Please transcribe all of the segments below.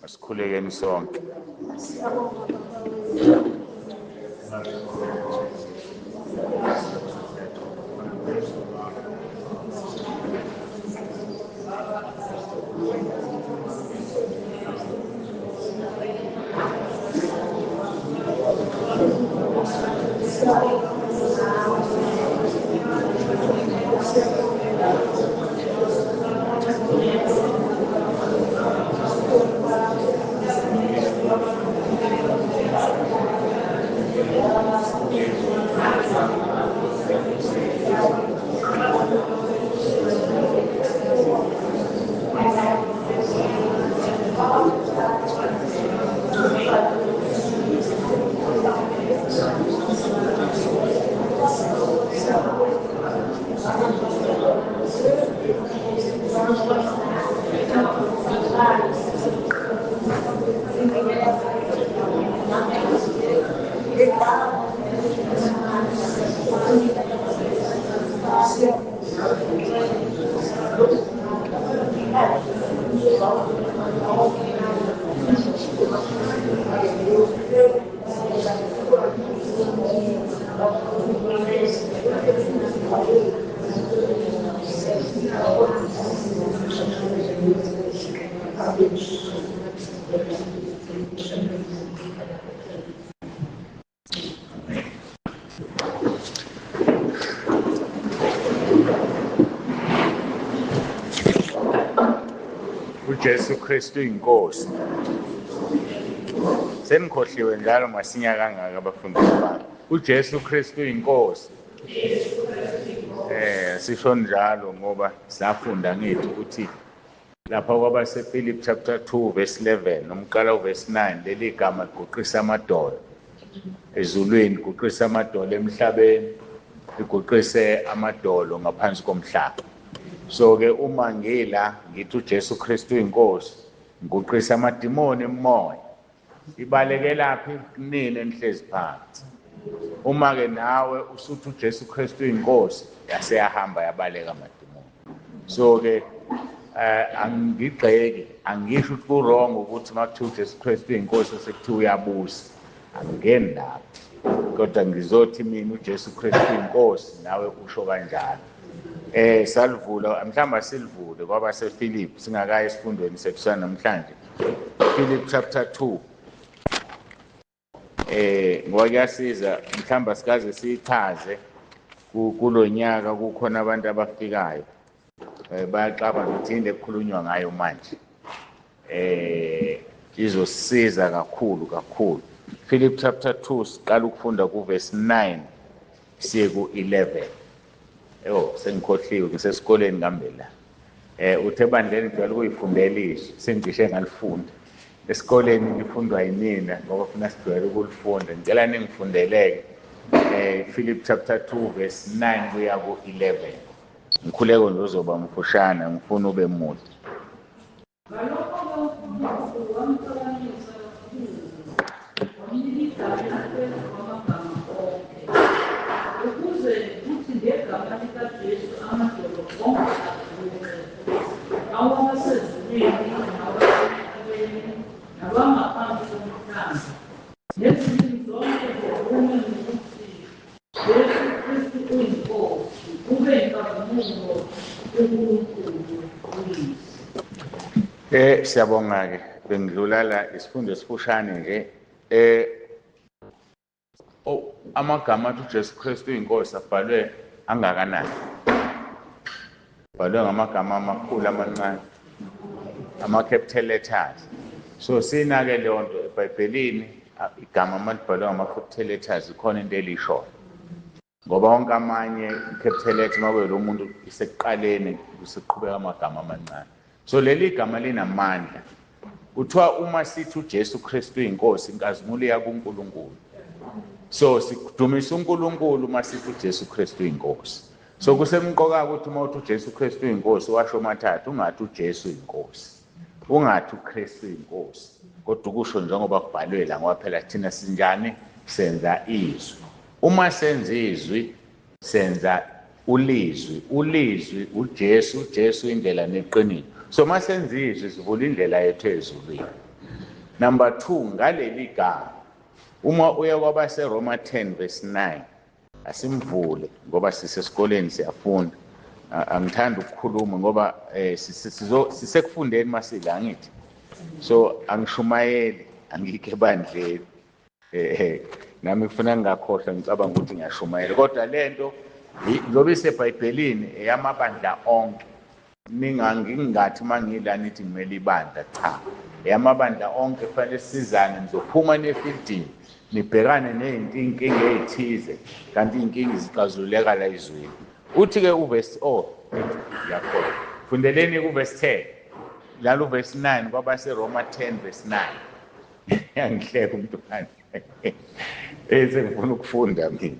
Asikhulekeni sonke. uJesu Kristu inkosi. Senikhohliwe njalo masinya kangaka abafundisi bami. uJesu Kristu inkosi. Sisho njalo ngoba safunda ngithi ukuthi lapha kwabasePhilippi chapter 2 verse 11 nomqala uverse 9 leli gama ligoqisa amadolo ezulwini, ligoqisa amadolo emhlabeni, ligoqise amadolo ngaphansi komhlaba. So ke uma ngila ngithi uJesu Kristu inkosi ngigoqisa amadimoni emoya. Ibaleke laphi kunini enihlezi phansi. Uma ke nawe usuthi uJesu Kristu inkosi yaseyahamba yabaleka amadimoni. So ke angigxeki, angisho ukuthi ku-wrong ukuthi makuthiwa uJesu Kristu inkosi sekuthiwa uyabusa. Angingeni lapho. Kodwa ngizothi mina uJesu Kristu inkosi nawe usho kanjalo. Salivula mhlawumbe silivule kwabasePhilippi singakayi esifundweni sekusasa namhlanje. Philippi chapter 2. Ngoba kuyasiza mhlawumbe sikaze siyichaze kulonyaka kukhona abantu abafikayo. Bayaqaba ukuthi into ekukhulunywa ngayo manje. Izosiza kakhulu. Philippi chapter 2 siqala ukufunda kuverse 9 siye ku11. Sengikhohliwe ngisesikoleni kambe la. Uthe ebandleni ngijwayele ukuyifundela isho, sengicishe ngalifunda. Esikoleni lifundwa yimina ngoba funa sijwayele ukulifunda. Ngicela ningifundeleke Philippi chapter 2 verse 9 kuya ku11. Ngikhuleko nje uzoba mfushana, ngifuna ube mude. Siyabonga ke bengidlula la isifundo esifushane nje. Amagama athi uJesu Kristu inkosi abhalwe angakanani? Abhalwe ngamagama amakhulu amancane, ama-capital letters. So sinake leyo nto eBhayibhelini igama malibhalwe ngama-capital letters ikhona into elishoyo. Ngoba wonke amanye i-capital letter mabe lo muntu isekuqaleni kuseqhubeka amagama amancane. So leli gama linamandla. Kuthiwa uma sithi uJesu Kristu inkosi inkazimulo iya kuNkulunkulu. So sidumisa uNkulunkulu uma sithi uJesu Kristu inkosi. So kusemqoka ukuthi uma uthi uJesu Kristu inkosi washo mathathu ungathi uJesu inkosi. ungathi uKristu inkosi kodwa kusho njengoba kubhalwe la ngoba phela thina sinjani senza izwi. Uma senza izwi senza ulizwi uJesu indlela neqiniso. So masenza izwi sivula indlela yethu ezulwini. Number 2, ngaleli gama uma uya kwabase Roma 10 verse 9 asimvule ngoba sisesikoleni siyafunda. Angithanda ukukhuluma ngoba sisekufundeni masila ngithi. So angishumayeli angikho ebandleni. Nami kufuna ngingakhohlwa ngicabanga ukuthi ngiyashumayela kodwa lento njobe iseBhayibhelini eyamabandla onke. Ngingathi mangila nithi ngimele ibandla cha. Eyamabandla onke kufanele sizane nizophuma nefieldini nibhekane nezinkinga ezithize kanti inkinga izixazululeka la izweni. Uthi ke uverse yakho fundeleni kuverse 10 la uverse 9 kwabase Roma 10 verse 9 yangihleka umntwana ngifuna ukufunda mina.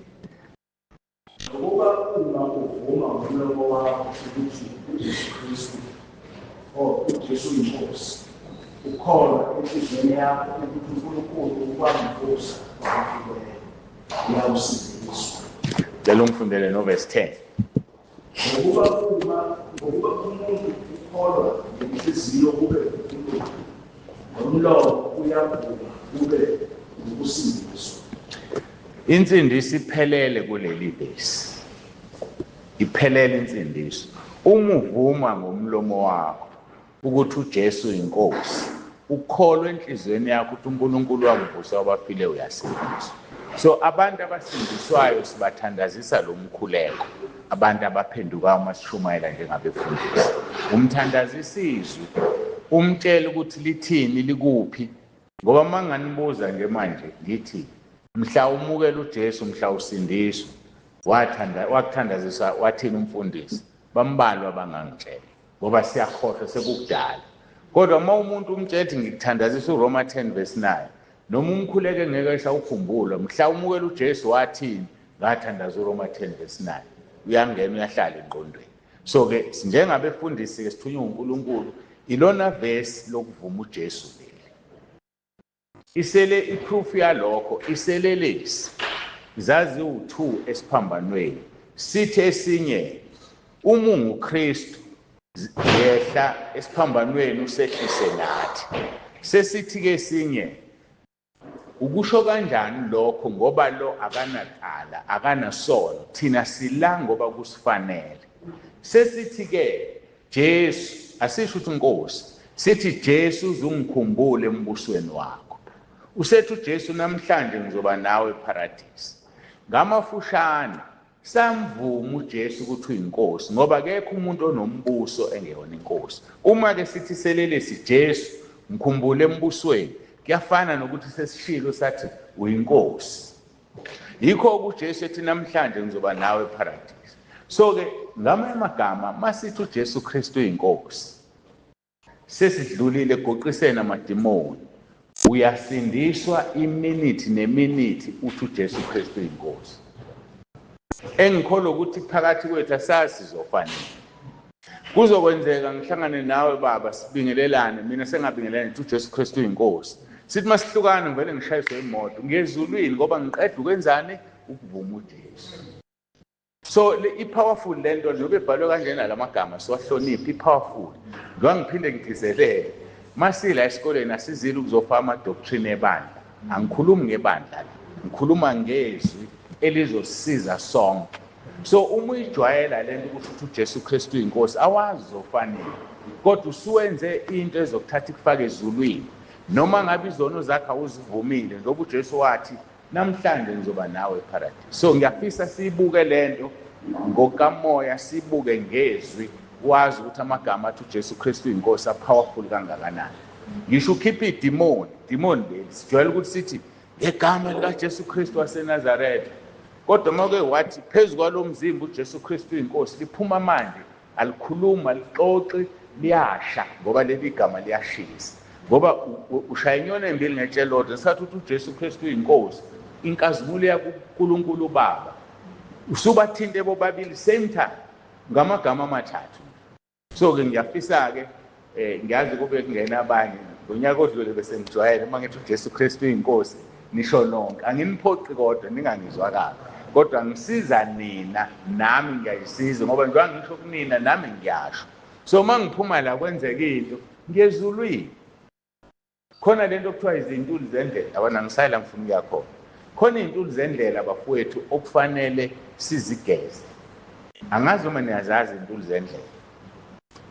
Ngoba uma uvuma ngomlomo wakho ukuthi uJesu Kristu uJesu inkosi ukholwa enhliziyweni yakho ukuthi uNkulunkulu ukwamvusa kwabafileyo uyawusindiswa. Ngicela ungifundele noverse 10. Ngokuba umuntu ukholwa ngenhliziyo kube uNkulunkulu ngomlomo uyavuma kube ukusindiswa. Insindiso iphelele kuleli base. Iphelele insindiso. Uma uvuma ngomlomo wakho ukuthi uJesu inkosi, ukholwa enhliziyweni yakho ukuthi uNkulunkulu wamvusa kwabafileyo uyasindiswa. So abantu abasindiswayo sibathandazisa lo mkhuleko. Abantu abaphendukayo masishumayela njengabefundisi. Umthandazisa izwi, umtshela ukuthi lithini likuphi. Ngoba manganibuza nje manje ngithi mhla umukela uJesu mhla usindiswa wakuthandazisa wathini umfundisi bambalwa bangangitshela ngoba siyakhohlwa sekukudala. Kodwa uma umuntu umtshela ngikuthandazisa uRoma 10 verse 9 noma umkhuleke ngeke esawukhumbula mhla umukela uJesu wathini ngathandaza uRoma 10 verse 9 uyangena uyahlala engqondweni. So ke njengabefundisi ke sithunywa uNkulunkulu ilona verse lokuvuma uJesu leli. Isele iproof yalokho iselelesi zazi u2 esiphambanweni sithi esinye uma unguKristu yehla esiphambanweni usehlise nathi. Sesithi ke esinye ukusho kanjani lokho ngoba lo akanaqala akanasono thina sila ngoba kusifanele. Sesithi ke Jesu asisho ukuthi inkosi sithi Jesu uzungikhumbule embusweni wakho. Usethi uJesu namhlanje ngizoba nawe eparadise. Ngamafushane samvuma uJesu ukuthi uyinkosi ngoba akekho umuntu onombuso engeyona inkosi. Uma ke sithi selelesi Jesu mkhumbule embusweni kuyafana nokuthi sesishilo sathi uyinkosi. Yikho uJesu ethi namhlanje ngizoba nawe eparadise. So ke ngamanye amagama masithi uJesu Kristu uyinkosi sesidlulile egoqiseni amadimoni. Uyasindiswa iminithi neminithi uthi uJesu Kristu inkosi. Engikholwa ukuthi phakathi kwethu asazi sizofanele. Kuzokwenzeka ngihlangane nawe baba sibingelelane mina sengabingelelana ukuthi uJesu Kristu inkosi. Sithi masihlukana ngivele ngishayiswe imoto ngezulwini ngoba ngiqeda ukwenzani ukuvuma uJesu. So ipowerful lento njengoba ebhalwe kanjena lamagama siwahlonipha ipowerful. Ngiphinde ngigcizelele masila esikoleni asizile ukuzofa ama-doctrine ebandla. Angikhulumi ngebandla, ngikhuluma ngezwi elizosiza sonke. So uma uyijwayela lento ukuthi uJesu Kristu inkosi awazi zofanele. Kodwa usuwenze into ezokuthatha ikufaka ezulwini. Noma ngabe izono zakhe awuzivumile njengoba uJesu wathi namhlanje ngizoba nawe eparadise. So ngiyafisa siyibuke lento ngokamoya sibuke ngezwi wazi ukuthi amagama athi uJesu Kristu inkosi powerful kangakanani. Ngisho ukhipha idemon leli sijwayele ukuthi sithi ngegama lika Jesu Kristu waseNazaretha. Kodwa make wathi phezulu kwalo mzimba uJesu Kristu inkosi liphuma manje alikhuluma lixoxe liyasha ngoba leli gama liyashisa. Ngoba ushaya inyoni embili ngetshelo sathi ukuthi uJesu Kristu inkosi inkazimulo yakuNkulunkulu Baba. Usubathinte bobabili same time ngamagama amathathu. So ke ngiyafisa ke ngiyazi kube kungena abanye ngonyaka odlule bese ngijwayele uma ngithi uJesu Kristu uyinkosi nisho nonke anginiphoqi kodwa ningangizwa kabi kodwa ngisiza nina nami ngiyayisiza ngoba njengoba ngisho kunina nami ngiyasho so uma ngiphuma la kwenzeka into ngiyezulwini khona lento okuthiwa izintuli zendlela yabona ngisayela ngifuna ukuya khona khona iy'ntuli zendlela bafowethu okufanele sizigeze angazi uma niyazazi iy'ntuli zendlela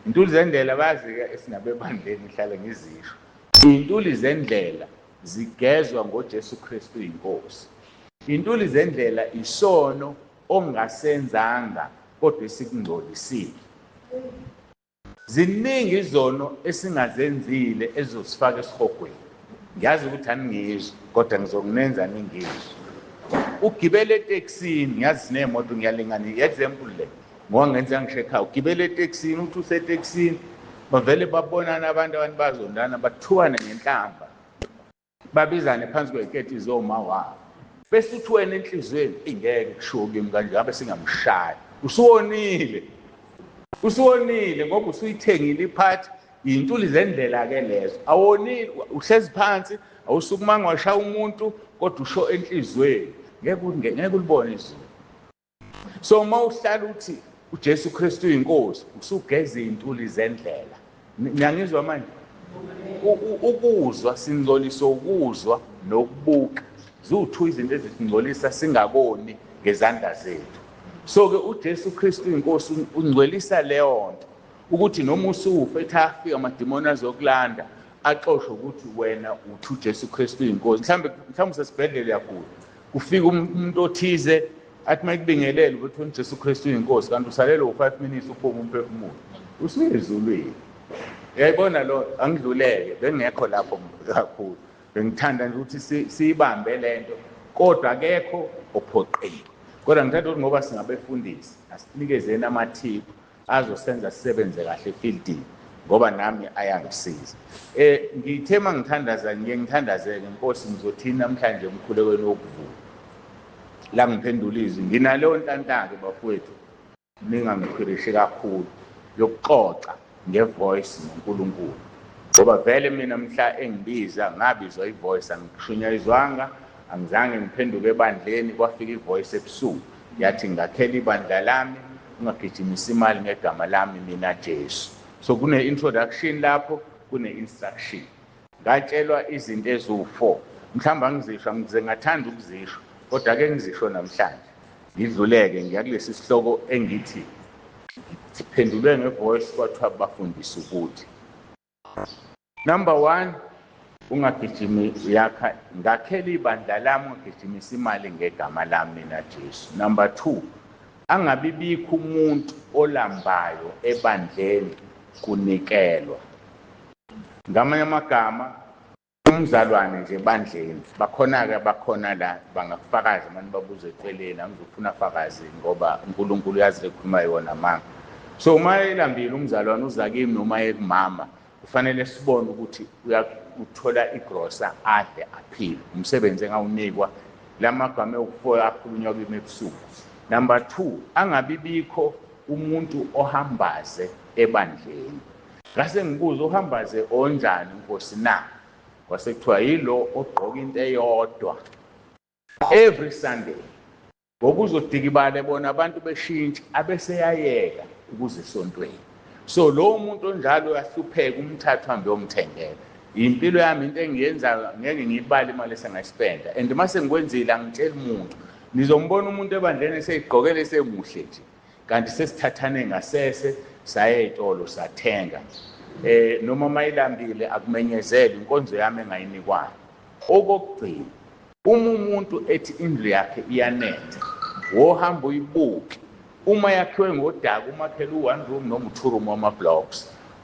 iy'ntuli zendlela bazi-ke esingabebandleni ngihlale ngizisho iy'ntuli zendlela zigezwa ngoJesu Kristu inkosi iy'ntuli zendlela isono ongasenzanga kodwa esikungcolisile ziningi izono esingazenzile ezosifaka esihogweni ngiyazi ukuthi aningizwa kodwa ngizokunenza ningizwe ugibele etekisini ngiyazi sinemoto ngiyalingana i-example le ngoba ngenza ngisho ekhaya ugibele etekisini uthi usetekisini bavele babonana abantu bazondana bathuwane ngenhlamba babizane phansi kweketi zoma wabo bese uthi wena enhlizweni ingeke kusho kimi kanje ngabe singamshaya usuwonile ngoba usuyithengile iphathi iy'ntuli zendlela-ke lezo awonile uhlezi phansi awusukumanga washaya umuntu kodwa usho enhlizweni ngeke ulibone izulu so uma uhlala uthi uJesu Kristu uyinkosi usugeza iy'ntuli zendlela ngiyangizwa manje ukuzwa singcoliswa ukuzwa nokubuka ziwu-2 izinto ezisingcolisa singaboni ngezandla zethu so-ke uJesu Kristu inkosi ungcwelisa leyo nto ukuthi noma usufa ethi afika amadimoni azokulanda axoshwe ukuthi wena uthi uJesu Kristu inkosi mhlawumbe usesibhedlela yakula kufika umuntu othize athi uma ekubingelele ukuthi uJesu Kristu inkosi kanti usalelwe u5 minutes uphuma umphefumulo usuyezulwini yayibona lo angidluleke bengekho lapho kakhulu bengithanda nje ukuthi siyibambe lento kodwa akekho ophoqile kodwa ngithanda ukuthi ngoba singabefundisi asinikezeni amathiphu azosenza sisebenze kahle efieldini ngoba nami ayangisiza ngithe mangithandaza ngiyengithandazeke inkosi ngizothini namhlanje emkhulekweni wokuvuka la ngiphendula izwi nginaleyo ntantake bafowethu ningangikhwirishe kakhulu yokuxoxa ngevoice noNkulunkulu ngoba vele mina mhla engibiza ngabizwa ivoice angishunyayizwanga angizange ngiphenduke ebandleni kwafika ivoice ebusuku yathi ngakhela ibandla lami ungagijimisa imali ngegama lami mina Jesu so kune-introduction lapho kune-instruction ngatshelwa izinto eziwu-4 mhlawumbe angizisho ngize ngathanda ukuzisho kodwa ake ngizisho namhlanje ngidluleke ngiyakulesi sihloko engithi siphendulwe ngevoice kwathiwa bafundisa ukuthi number 1 ungagijimi yakha ngakhela ibandla lami ungagijimisa imali ngegama lami mina Jesu number 2 angabibikho umuntu olambayo ebandleni kunikelwa ngamanye amagama umzalwane nje ebandleni bakhona-ke bakhona la bangakufakaza manje babuze eceleni angizofuna afakazi ngoba uNkulunkulu uyazi ekhuluma yona manga so uma elambile umzalwane uza kimi noma ekumama kufanele sibone ukuthi uthola igrosa adle aphile umsebenzi engawunikwa lamagama okufoya akhulunywa kimi ebusuku number 2 angabibikho umuntu ohambaze ebandleni ngase ngibuza uhambaze onjani inkosi na kwasekuthiwa yilo ogqoka into eyodwa every Sunday ngoba uzodikibala bona abantu beshintsha abeseyayeka ukuze esontweni so lo muntu onjalo uyahlupheka umthathu hambe yomthengela impilo yami into engiyenza ngeke ngiyibale imali esengayisipenda and mase ngikwenzile angitshela umuntu nizombona umuntu ebandleni eseyigqokele esemuhle nje kanti sesithathane ngasese saye ezitolo sathenga noma mayilambile akumenyezela inkonzo yami engayinikwayo okugcina umuntu ethi indlu yakhe iyanetha wohamba uyibuke uma yakhiwe ngodaka umakhela u1 room noma u2 room wama blocks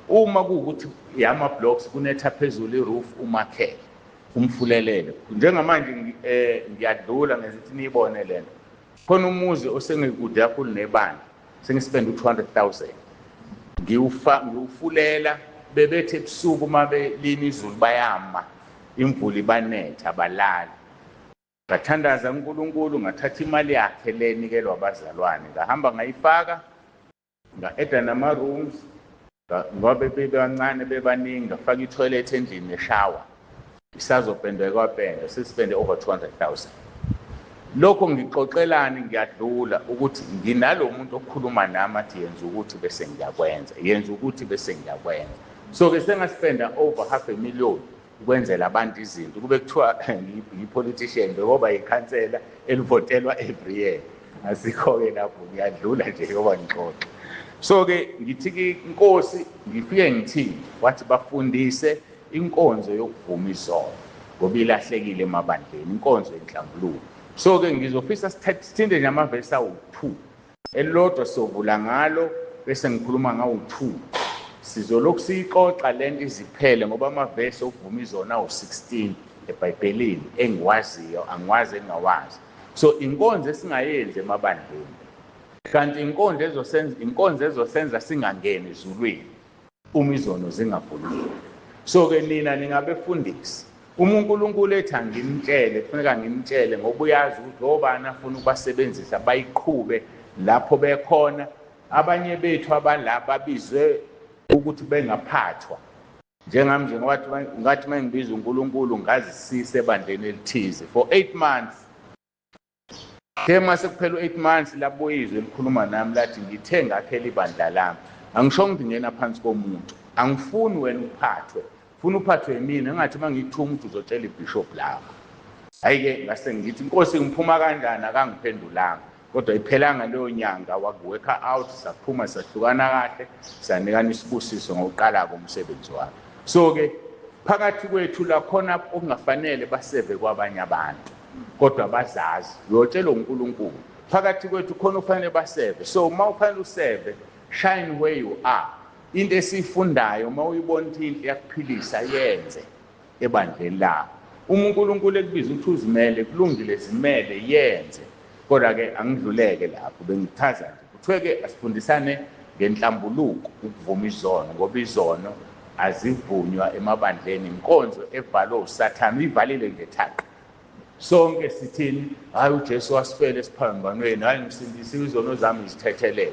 uma kuukuthi yama blocks kunetha phezulu iroof umakhela umfulelele njengamanje ngiyadlula ngezithi niyibone lento khona umuzi osengikude kakhulu nebandla sengispend u200,000 ngiwufulela bebethe ebusuku uma belini izulu bayama imvula ibanetha abalali ngathandaza uNkulunkulu ngathatha imali yakhe lenikelwa abazalwane ngahamba ngayifaka nga-eda nama-rooms ngoba bebancane bebaningi ngafaka itoilet endlini neshower isazopendwe kwapenda sisipende over 200,000. Lokho ngixoxelani ngiyadlula ukuthi nginalo muntu okhuluma nami athi yenza ukuthi bese ngiyakwenza, yenza ukuthi bese ngiyakwenza. So ke sengaspenda over $500,000 ukwenzela abantu izinto kube kuthiwa ngiyi-politician ngoba ikhansela elivotelwa every year. Asikho-ke lapho ngiyadlula nje ngoba ngixoxa. So ke ngithi inkosi ngifike ngithi wathi bafundise inkonzo yokuvuma izono ngoba ilahlekile emabandleni inkonzo yenhlambuluko. So ke ngizofisa sithinde nje amavesi awu-2 elilodwa sovula ngalo bese ngikhuluma ngawu-2 sizolokhu siyixoxa lento iziphele ngoba amavesi okuvuma izono awu-16 eBhayibhelini engiwaziyo angiwazi engingawazi. So inkonzo esingayenzi emabandleni kanti inkonzo ezosenza singangeni ezulwini uma izono zingavulile. So ke nina ningabefundisi uma uNkulunkulu ethi angimtshele kufuneka ngimtshele ngoba uyazi ukuthi obani afuna ukubasebenzisa bayiqhube lapho bekhona. Abanye bethu abalapha babizwe ukuthi bengaphathwa njengami nje ngathi mangibiza uNkulunkulu ngazisise ebandleni elithize for 8 months. Mase kuphela 8 months lapho izwe likhuluma nami lathi ngithe ngakhela ibandla lami angisho ukuthi ngena phansi komuntu angifuni wena uphathwe funa uphathwe yimina engathi mangithuma umuntu uzotshela ibishop lakho. Hayi-ke ngase ngithi inkosi ngiphuma kanjani akangiphendulanga kodwa iphelanga leyo nyanga wakuworka out saphuma sahlukana kahle sanikana isibusiso ngokuqala komsebenzi wakhe. So ke phakathi kwethu la khona okungafanele baseve kwabanye abantu kodwa bazazi uyotshela uNkulunkulu phakathi kwethu khona ufanele baseve. So uma ufanele useve shine where you are. Into esifundayo uma uyibona ukuthi into yakuphilisa yenze ebandleni lakho. Uma uNkulunkulu ekubiza ukuthi uzimele kulungile zimele yenze. Kodwa ke angidluleke lapho bengichaza nje kuthiwe ke asifundisane ngenhlambuluko ukuvuma izono ngoba izono azivunywa emabandleni inkonzo evalwe uSathane ivalile ngethaqa. Sonke sithini hayi uJesu wasifela esiphambanweni hayi ngisindisiwe izono zami zithethelele.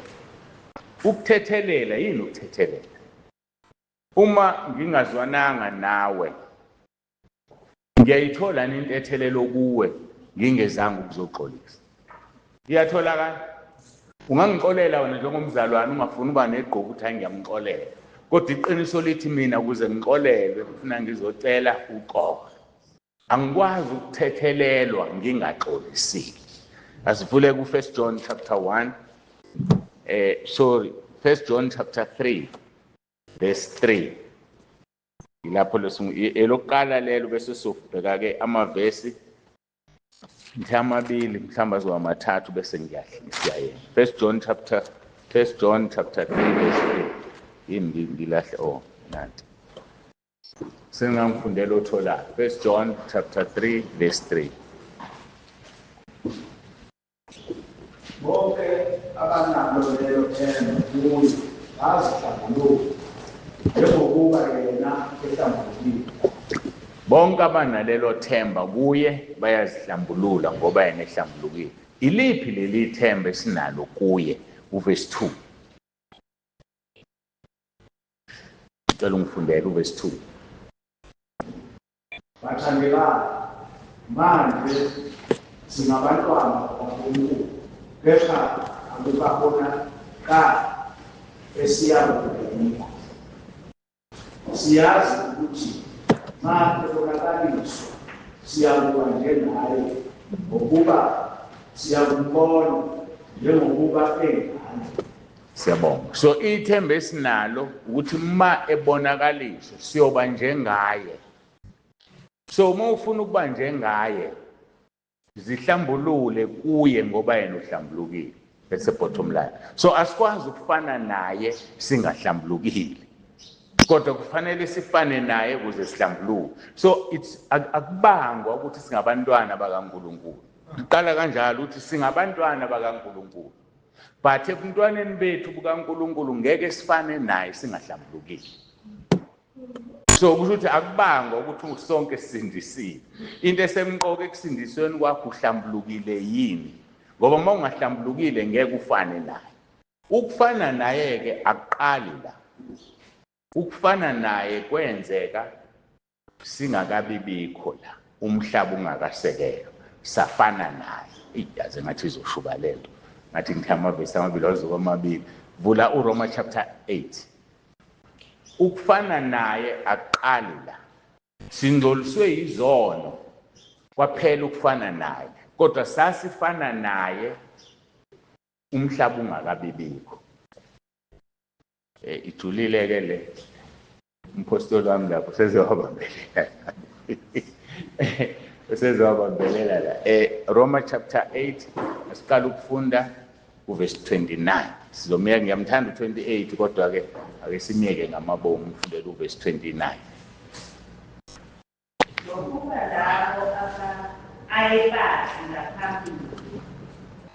Ukuthethelela yini ukuthethelela? Uma ngingazwananga nawe ngiyayithola intethelelo kuwe ngingezange ukuzoxolisa. Iyatholakala ungangixolela wena njengomzalwane ungafuni uba negqoko ukuthi angiyamxolela kodwa iqiniso lithi mina ukuze ngixolelwe ufuna ngizocela uxolo. Angikwazi ukuthethelelwa ngingaxolisile. Asivule ku 1 John chapter 1 1 John chapter 3 verse 3 ilapho elokuqala lelo bese sofika ke amavesi amabili mhlamba azowamathathu bese ngiyayena. 1 John chapter 3 verse 3 ngilahle nanti sengangifundela othola 1 John chapter 3 verse 3. Bonke abanalo lelo themba kuye bazihlambulula njengokuba yena ehlambulukile. Bonke abanalelo themba kuye bayazihlambulula ngoba yena ehlambulukile. Iliphi leli themba esinalo kuye uverse 2? Cela ungifundele uverse 2. Bathandekayo manje singabantwana bakaNkulunkulu kepha akubabonakali esiyabona. Siyazi ukuthi ma ebonakaliswa siyakuba njengaye ngokuba siyakumbona njengokuba engane. Siyabonga. So ithemba esinalo ukuthi ma ebonakaliswa siyoba njengaye. So uma ufuna ukuba njengaye zihlambulule kuye ngoba yena uhlambulukile. That's the bottom line. So asikwazi ukufana naye singahlambulukile. Kodwa kufanele sifane naye ukuze sihlambuluke. So it's akubangwa ukuthi singabantwana bakaNkulunkulu. Iqala kanjalo ukuthi singabantwana bakaNkulunkulu. But ebuntwaneni bethu bukaNkulunkulu ngeke sifane naye singahlambulukile. So kusho ukuthi akubangwa ukuthi sonke sisindisiwe. Into esemqoka ekusindisweni kwakho uhlambulukile yini? Ngoba uma ungahlambulukile ngeke ufane naye. Ukufana naye ke akuqali la. ukufana naye kwenzeka singakabibikho la, umhlaba ungakasekelwa, safana naye. Yaze ngathi izoshuba lento, ngathi ngithi amavesi amabili wazuka amabili. Vula uRoma chapter 8. Ukufana naye aqali la, singcoliswe izono kwaphela ukufana naye, kodwa sasifana naye umhlaba ungakabibikho. Ijulile ke le umpostoli wami lapho usezowabambelela la. Roma chapter 8 asiqala ukufunda uverse 29. Sizomyeka, ngiyamthanda u28 kodwa ke ake simyeke ngamabomu ufundele uverse 29. Ngokuba labo ayebazi ngaphambili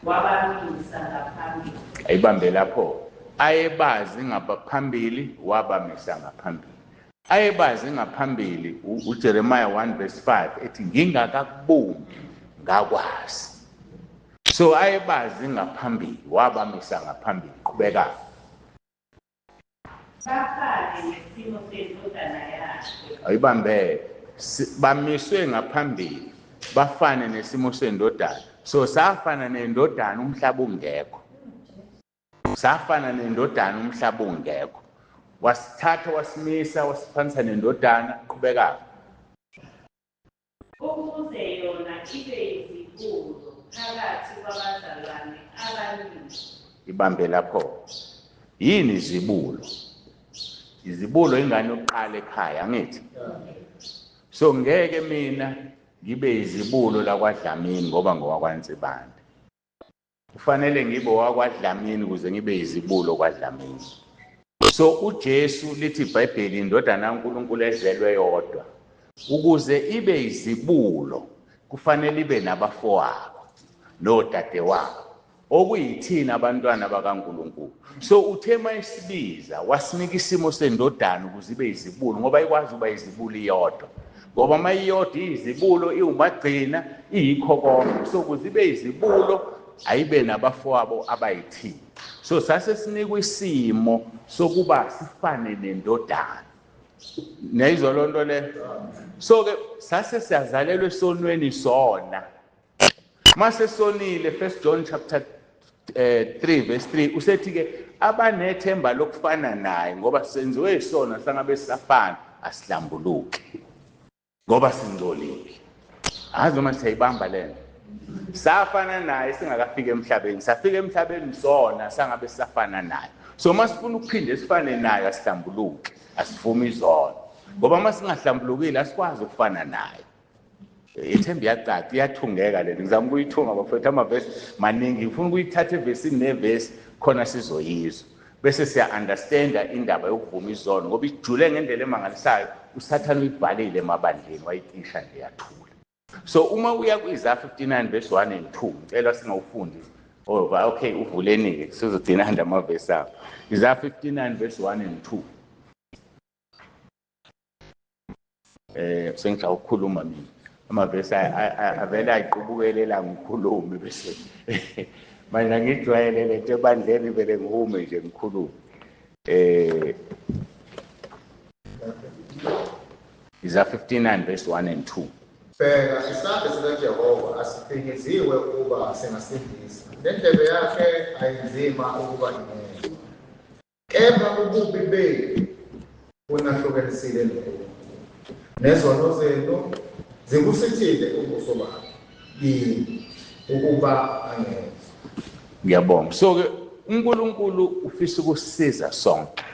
wabamisa ngaphambili. Ayibambe lapho. Ayebazi ngaphambili wabamisa ngaphambili. Ayebazi ngaphambili uJeremiah 1 verse 5 ethi ngingakakuboni ngakwazi. So ayebazi ngaphambili wabamisa ngaphambili. Qhubeka. Bafane nesimo sendodana yakhe. Ayibambe. Bamiswe ngaphambili bafane nesimo sendodana. So safana nendodana umhlaba ungekho. Safana nendodana umhlaba ungekho. Wasithatha wasimisa wasiphanisa nendodana. Qhubeka. Ukuze yona ibe izibulo phakathi kwabazalwane abaningi. Ibambe lapho. Yini izibulo? Izibulo ingane yokuqala ekhaya ngithi. So ngeke mina ngibe izibulo lakwaDlamini ngoba ngowakwaNsibande. Kufanele ngibe owakwaDlamini ukuze ngibe izibulo kwaDlamini. So uJesu lithi iBhayibheli indodana kaNkulunkulu ezelwe yodwa. Ukuze ibe izibulo kufanele ibe nabafowabo nodadewabo okuyithina abantwana bakaNkulunkulu. So uthema isibiza wasinika isimo sendodana ukuze ibe izibulo ngoba ikwazi uba izibulo iyodwa. Ngoba mayiyodwa izibulo iwumagcina iyikho konke. So ukuze ibe izibulo ayibe nabafowabo abayithini. So sase sinikwe isimo sokuba sifane nendodana. Neyizolo nto le. So ke sase siyazalelwe esonweni sona. Mase sonile 1 John chapter 3 verse 3 usethi ke abanethemba lokufana naye ngoba senziwe isona sangabe sisafana asihlambuluke. Ngoba singcolile. Azi uma siyayibamba lento. Safana naye singakafika emhlabeni. Safika emhlabeni sona sangabe sisafana naye. So masifuna ukuphinde sifane naye asihlambuluke, asivumi izono. Ngoba masingahlambulukile asikwazi ukufana naye. Ithemba iyacaca iyathungeka lento. Ngizama ukuyithunga bafethu amavesi maningi. Ngifuna ukuyithatha evesini nevesi khona sizoyizwa. Bese siya understanda indaba yokuvuma izono ngoba ijule ngendlela emangalisayo uSathane uyibhalile emabandleni wayicisha nje yathula. So uma uya kwiZa 59 verse 1 and 2 ngicela singawufundi okay uvuleni ke sizogcina nje amavesi apho. iZa 59 verse 1 and 2 sengija ukukhuluma mina amavesi avela ayiqubukelela ngikhulume bese manje ngijwayele lento ebandleni vele ngihume nje ngikhulume. iZa 59 verse 1 and 2. Bheka isandla sikaJehova asifinyeziwe ukuba singasindisa. Lendlebe yakhe ayinzima ukuba ingene. Kepha ububi bethu bunahlukanisile lento. Nezono zenu zikusithile ubuso bakhe. Yini ukuba angene. Ngiyabonga. So ke uNkulunkulu ufisa ukusisiza sonke.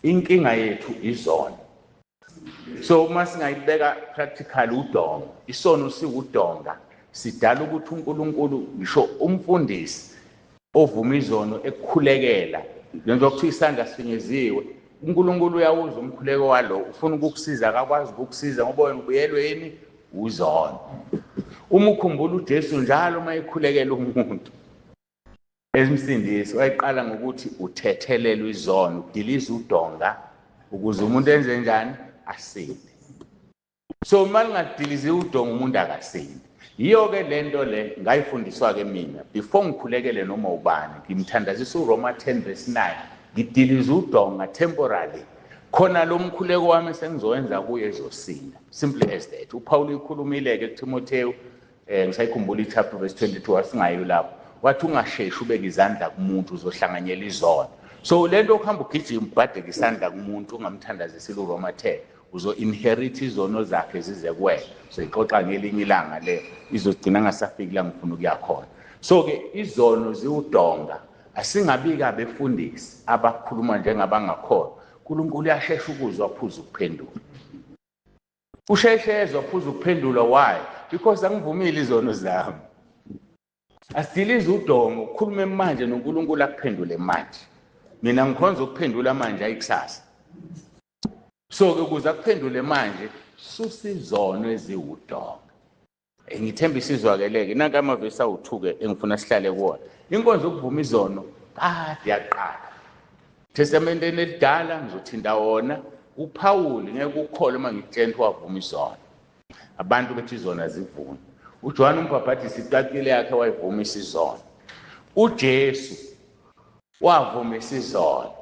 Inkinga yethu izona. So uma singayibeka practical udonga, isono siwudonga, sidala ukuthi uNkulunkulu ngisho umfundisi ovuma izono ekukhulekela, lento okuthiwa isandla sifinyeziwe, uNkulunkulu uyawuza umkhuleko walo, ufuna ukukusiza akakwazi ukukusiza ngoba wena ubuyelwe yini uzono. Uma ukhumbula uJesu njalo mayekhulekela umuntu emsindisi wayiqala ngokuthi uthethelelwe izono, udiliza udonga ukuze umuntu enze njani asinde. So malingadilizi udonga umuntu akasinde. Yiyo ke lento le ngayifundiswa ke mina before ngikhulekele noma ubani ngimthandazisa uRoma 10 verse 9 ngidiliza udonga temporarily khona lo mkhuleko wami sengizowenza kuye ezosinda. Simple as that. uPaul ikhulumile-ke kuTimotheyu ngisayikhumbula ichapter verse 22 wasingayo lapho wathi ungasheshi ubeke izandla kumuntu uzohlanganyela izono. So lento okuhamba ugijima ubhadeke isandla kumuntu ungamthandazisile uRoma 10 uzo-inherit izono zakhe zize kuwena. So ixoxa ngelinye ilanga le izogcina ngasafiki la ngifuna ukuya khona. So-ke izono ziwudonga, asingabi-ke abefundisi abakhuluma njengabangakholwa. uNkulunkulu uyashesha ukuzwa aphuze ukuphendula. Usheshe ezwa aphuze ukuphendula. Why? Because angivumile izono zami. Asidilize udongo ukhulume manje noNkulunkulu akuphendule manje. Mina ngikhonza ukuphendula manje ayikusasa. So-ke ukuze akuphendule manje susa izono eziwudongo. Ngithemba isizwakeleke nanka amavesi awu2-ke engifuna sihlale kuwona. Inkonzo yokuvuma izono kade yaqala. Testamenteni elidala ngizothinta wona uPaul ngeke ukhole uma ngikutshela ukuthi wavuma izono. Abantu bethi izona zivuna. uJohn uMbhaphatisi icacile yakhe wayivuma izono. uJesu wavuma izono.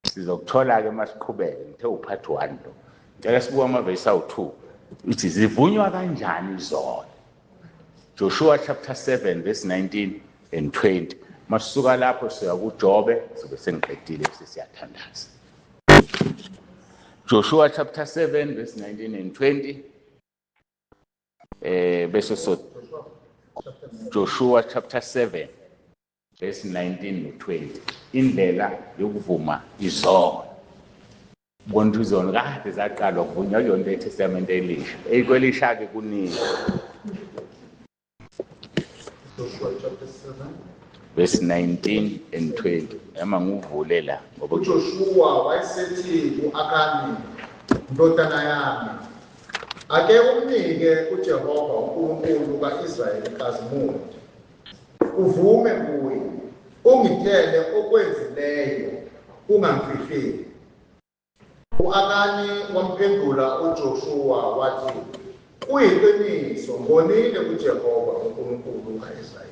Sizokuthola-ke masiqhubeke ngithe uphathi 1 lo. Ngicela sibuke amavesi awu2 uthi zivunywa kanjani izono. Joshua chapter 7 verse 19 and 20. Masuka lapho siya kuJobe sibe sengiqedile bese siyathandaza. Joshua chapter 7 verse 19 and 20. Bese so Joshua chapter 7 verse 19 and 20. Indlela yokuvuma izono. Bonke izono kade zaqalwa kuvunywa yonke eTestament elisha. Eyikwelisha-ke kuningi. Joshua chapter 7 verse 19 and 20. Ema nguvule la ngoba uJoshua wayesethi ku-Akani indodana yami ake umnike uJehova uNkulunkulu kaIsrayeli inkazimulo uvume kuye ungithele okwenzileyo ungamfihleli. U-Akani wamphendula uJoshua wathi kuyiqiniso ngonile kuJehova uNkulunkulu kaIsrayeli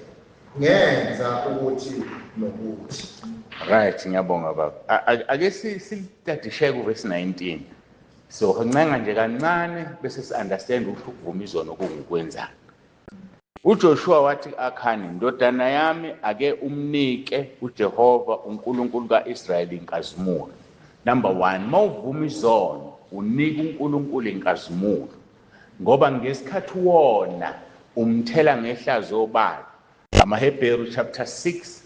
ngenza ukuthi nokuthi. right. Ngiyabonga baba. Ake silitadishe ku verse 19. So ncenga nje kancane bese si-understand ukuthi ukuvuma izono kungukwenzani. uJoshua wathi Akhani indodana yami ake umnike uJehova uNkulunkulu kaIsrayeli inkazimulo. Number 1, mawuvuma izono unika uNkulunkulu inkazimulo ngoba ngesikhathi wona umthela ngehlazo obala. AmaHebheru chapter 6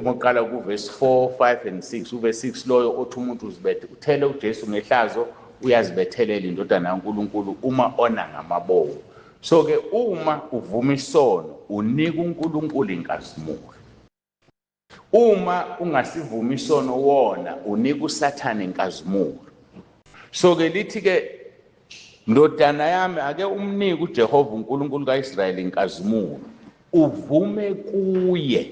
uqala ku verse 4, 5 and 6. Uverse 6 loyo othi umuntu uzibethe uthele uJesu ngehlazo uyazibethelela indodana kaNkulunkulu uma ona ngamabovu. So-ke uma uvuma isono unika uNkulunkulu inkazimulo. Uma ungasivuma isono wona unika uSathane inkazimulo. So-ke lithi-ke ndodana yami ake umnike uJehova uNkulunkulu kaIsrayeli inkazimulo uvume kuye.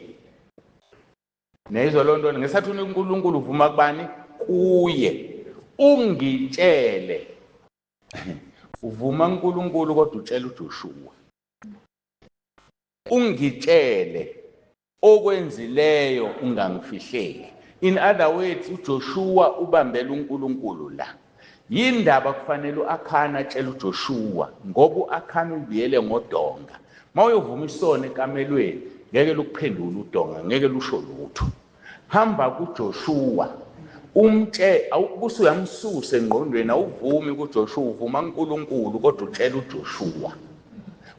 Nezwe lonto ngesathi unika uNkulunkulu uvuma kubani? Kuye. Ungitshele. Uvuma uNkulunkulu kodwa utshela uJoshua. Ungitshele okwenzileyo ungangifihleli. In other words, uJoshua ubambela uNkulunkulu la. Yindaba kufanele uAkhani atshela uJoshua ngoba uAkhani ubiyele ngodonga. Mawuyovuma isono ekamelweni ngeke lokuphendula udonga, ngeke lusho lutho. Hamba kuJoshua umtshe awubuso uyamsusa engqondweni awuvumi kuJoshua uvuma uNkulunkulu kodwa utshela uJoshua.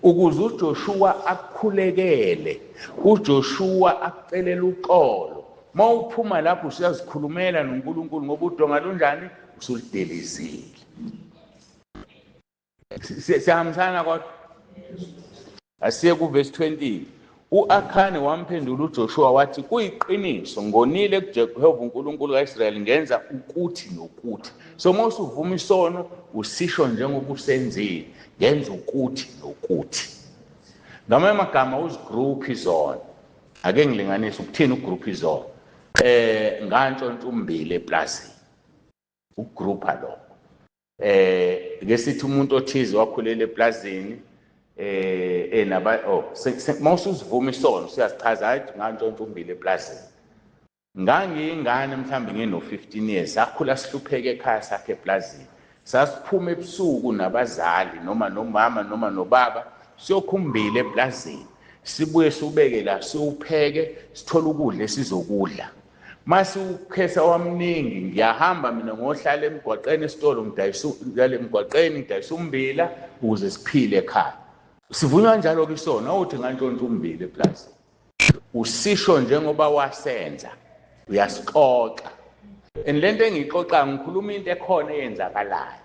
Ukuze uJoshua akukhulekele, uJoshua akucelela uxolo. Mawuphuma lapho usiyazikhulumela noNkulunkulu ngoba udonga lunjani usulidelizile. Siyahambisana kodwa. Asiye ku verse 20. uAkhani wamphendula uJoshua wathi kuyiqiniso ngonile kuJehova uNkulunkulu kaIsrayeli ngenza ukuthi nokuthi. So mawusuvuma isono usisho njengoba usenzile ngenza ukuthi nokuthi. Ngamanye amagama uzigroup izono. Ake ngilinganise ukuthini ugroup izono. Ngantshontshumbili eplazini. Ugroupa lo. Ngesithi umuntu othize wakhulela eplazini mawusuzivuma isono siyazichaza hayi ngantshontshumbili eplazini. ngangiyingane mhlambe ngino 15 years sakhula sihlupheke ekhaya sakhe eplazini sasiphuma ebusuku nabazali noma nomama noma nobaba siyokhumbila eplazini sibuye subeke la siupheke sithola ukudla esizokudla mase ukhesa wamningi ngiyahamba mina ngohlala emgwaqeni esitolo ngidayisela emgwaqeni ngidayisa umbila ukuze siphile ekhaya sivunywa njalo kisona uthi ngantshontsha umbila eplazini usisho njengoba wasenza uyasixoxa lento engixoxa ngikhuluma into ekhona eyenzakalayo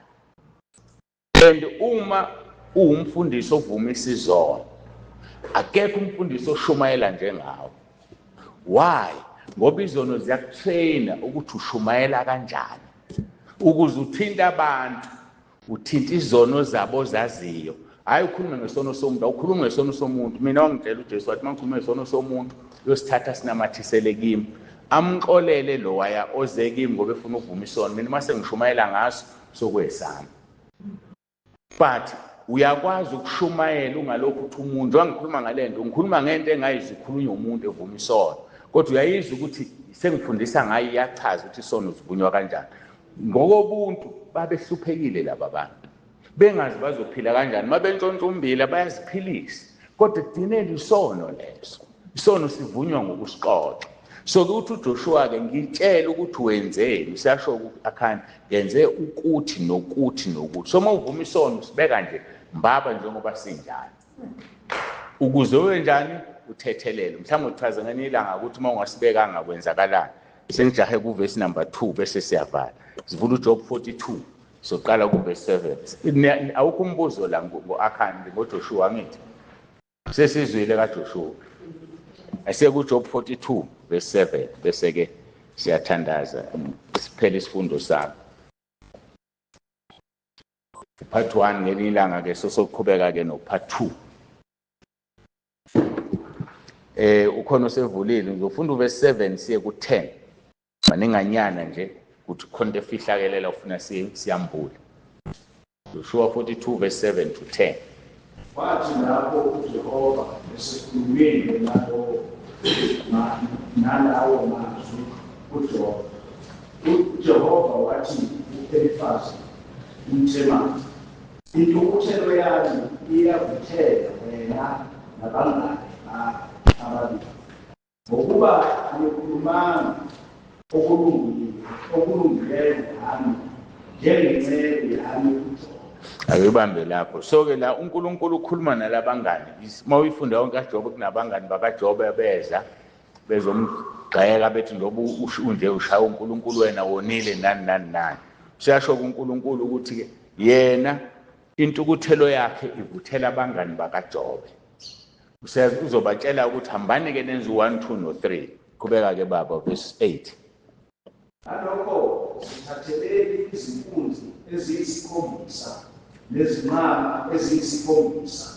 and uma uwumfundisi ovuma isizono akekho umfundisi oshumayela njengawe why ngoba izono ziyakutraina ukuthi ushumayela kanjani ukuze uthinte abantu uthinta izono zabo zaziyo hayi ukhuluma ngesono somuntu awukhuluma ngesono somuntu mina wangitshela uJesu wathi mangikhuluma ngesono somuntu uyosithatha sinamathisele kimi amxolele lo waya oze kimi ngoba efuna ukuvuma isono mina mase ngishumayela ngaso sokwesami but uyakwazi ukushumayela ungalokho uthi umuntu wangikhuluma ngalento ngikhuluma ngento engayizikhulunywa umuntu evuma isono kodwa uyayizwa ukuthi sengifundisa ngayo iyachaza ukuthi isono sivunywa kanjani ngokobuntu babehluphekile laba bantu bengazi bazophila kanjani mabentshontsha umbila bayaziphilisa kodwa kugcinela isono leso isono sivunywa ngokusixoxa so ukuthi uJoshua ke ngitshela ukuthi wenzeni usasho ukukhanya yenze ukuthi nokuthi nokuthi so mawuvuma isono sibeka nje mbaba njengoba sinjani ukuze wenjani uthethelele mhlawumbe uchaza ngenilanga ukuthi mawungasibekanga kwenzakalani sengijahe kuverse number 2 bese siyavala sivula uJob 42 soqala kuverse 7 awukho umbuzo la ngoAkhani ngoJoshua ngithi sesizwile kaJoshua asiye kuJob 42 verse 7 bese ke siyathandaza siphele isifundo sakho part 1 ngelilanga ke sokuqhubeka ke no part 2 ukhona osevulile ngizofunda uverse 7 siye ku10 maninganyana nje ukuthi khonto efihlakelela ufuna siyambule Joshua 42 verse 7 to 10 wathi lapho uJehova esikhulumile nalawo mazwi uJehova uJehova wathi uElifazi umThemani intukuthelo yami iyakuthela wena nabangane ababili ngokuba nikhulumanga okulungileyo ngami njengenceku yami uJehova akubambe lapho so ke la uNkulunkulu ukhuluma nalabangani mawuyifunda yonke kaJobe kunabangani bakaJobe beza bezomgxeka bethi ngoba unje ushaya uNkulunkulu wena wonile nani siyasho kuNkulunkulu ukuthi ke yena intukuthelo yakhe ivuthela abangani bakaJobe uzobatshela ukuthi hambani ke nenze 1 2 no 3 qhubeka ke baba verse 8 alokho sithatheleni izinkunzi eziyisikhombisa nezinqama eziyisikhombisa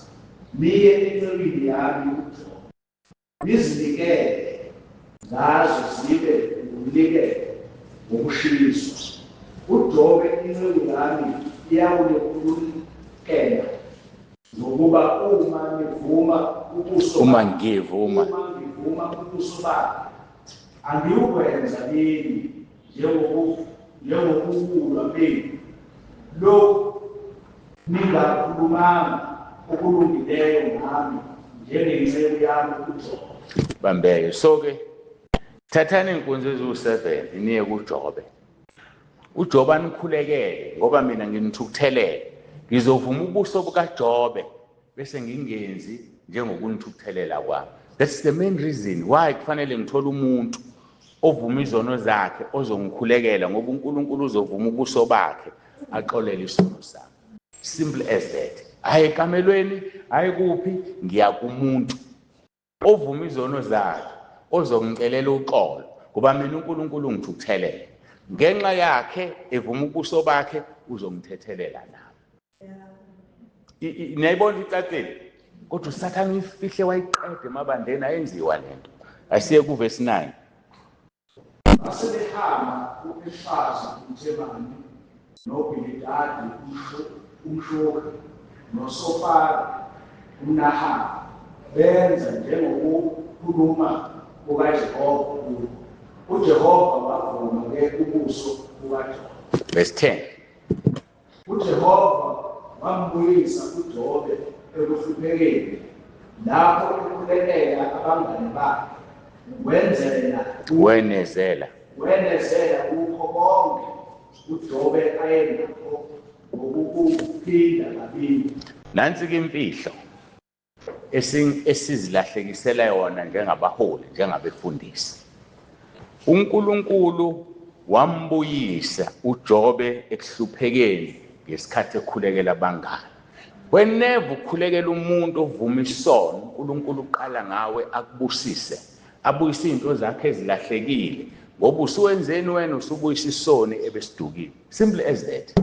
niye encekwini yami uJehova nizinikele ngazo zibe umnikelo wokushiswa uJobe inceku yami iyawulekhulukela ngokuba uma ngivuma ubuso bakhe angiwukwenza yini njengokukhulwa benu lo ningakhulumanga okulungileyo ngami njengenceku yami uJehova bambeke so ke thathani inkunzi eziwu7 niye kuJobe uJobe anikhulekele ngoba mina nginithukuthelele ngizovuma ubuso bukaJobe bese ngingenzi njengokunithukuthelela kwami that's the main reason why kufanele ngithola umuntu ovuma izono zakhe ozongikhulekela ngoba uNkulunkulu uzovuma ubuso bakhe axolele isono sami simple as that hayi ekamelweni hayi kuphi ngiya kumuntu ovuma izono zakhe ozongicelela uxolo ngoba mina uNkulunkulu ungithukuthelela ngenxa yakhe evuma ubuso bakhe uzongithethelela nami niyayibona icacile kodwa uSathane uyifihle wayiqede emabandeni ayenziwa lento asiye kuverse 9 asebehamba uElifazi umThemani noBhildadi umShuhi noSofari umNahama benza njengokukhuluma kukaJehova uJehova wavuma ubuso bukaJobe. Verse 10. uJehova wambuyisa uJobe ekuhluphekeni lapho ekhulekela abangane bakhe wenezela kukho konke uJobe ayenakho ngokukuphinda kabili. Nansi-ke imfihlo esizilahlekisela yona njengabaholi, njengabefundisi. uNkulunkulu wambuyisa uJobe ekuhluphekeni ngesikhathi ekhulekela abangane. Whenever ukhulekela umuntu ovuma isono, uNkulunkulu uqala ngawe akubusise, abuyise izinto zakhe ezilahlekile, ngoba usuwenzeni wena, usubuyisa isoni ebesidukile. Simple as that.